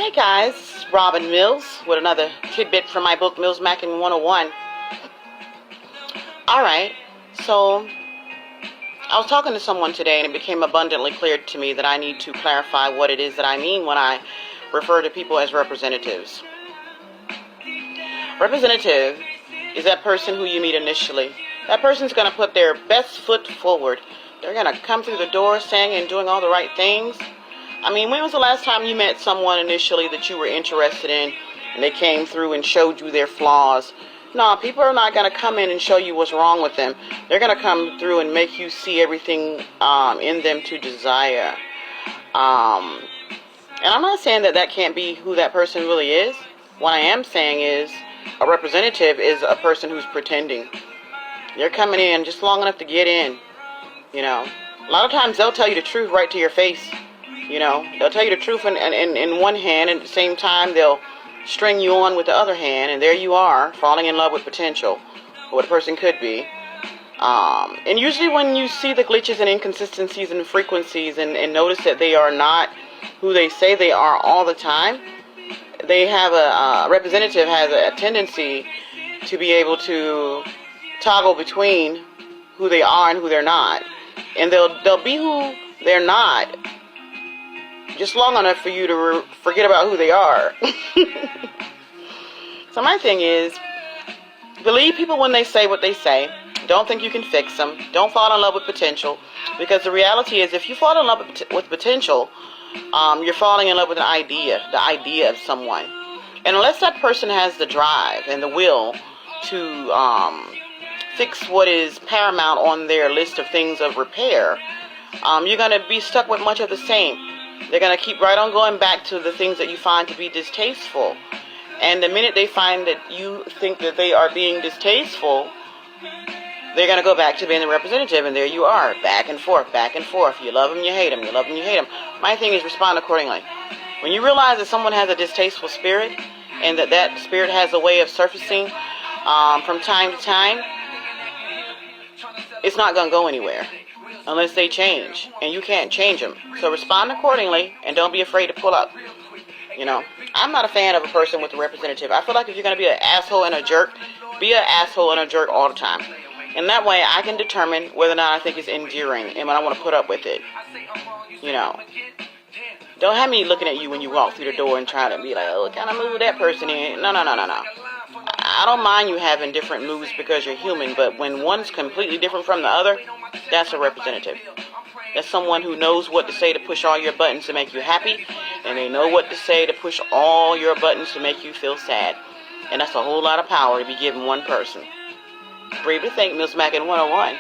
Hey guys, Robin Mills with another tidbit from my book, Mills Mackin 101. Alright, so I was talking to someone today and it became abundantly clear to me that I need to clarify what it is that I mean when I refer to people as representatives. Representative is that person who you meet initially. That person's going to put their best foot forward. They're going to come through the door saying and doing all the right things. I mean, when was the last time you met someone initially that you were interested in and they came through and showed you their flaws? No, people are not going to come in and show you what's wrong with them. They're going to come through and make you see everything in them to desire. And I'm not saying that can't be who that person really is. What I am saying is a representative is a person who's pretending. They're coming in just long enough to get in. You know, a lot of times they'll tell you the truth right to your face. You know, they'll tell you the truth in one hand, and at the same time they'll string you on with the other hand, and there you are, falling in love with potential, what a person could be. And usually when you see the glitches and inconsistencies and frequencies and notice that they are not who they say they are all the time, they have a representative has a tendency to be able to toggle between who they are and who they're not. And they'll be who they're not just long enough for you to forget about who they are. So my thing is, believe people when they say what they say. Don't think you can fix them. Don't fall in love with potential. Because the reality is, if you fall in love with potential, you're falling in love with the idea of someone. And unless that person has the drive and the will to fix what is paramount on their list of things of repair, you're going to be stuck with much of the same. They're going to keep right on going back to the things that you find to be distasteful. And the minute they find that you think that they are being distasteful, they're going to go back to being the representative. And there you are, back and forth, back and forth. You love them, you hate them, you love them, you hate them. My thing is respond accordingly. When you realize that someone has a distasteful spirit and that spirit has a way of surfacing from time to time, it's not going to go anywhere unless they change, and you can't change them. So respond accordingly, and don't be afraid to pull up. You know, I'm not a fan of a person with a representative. I feel like if you're going to be an asshole and a jerk, be an asshole and a jerk all the time. And that way I can determine whether or not I think it's endearing and when I want to put up with it. You know, don't have me looking at you when you walk through the door and try to be like, oh, what kind of mood that person in? No. I don't mind you having different moods because you're human, but when one's completely different from the other, that's a representative. That's someone who knows what to say to push all your buttons to make you happy, and they know what to say to push all your buttons to make you feel sad. And that's a whole lot of power to be given one person. Brave to think, Mills Mackin 101.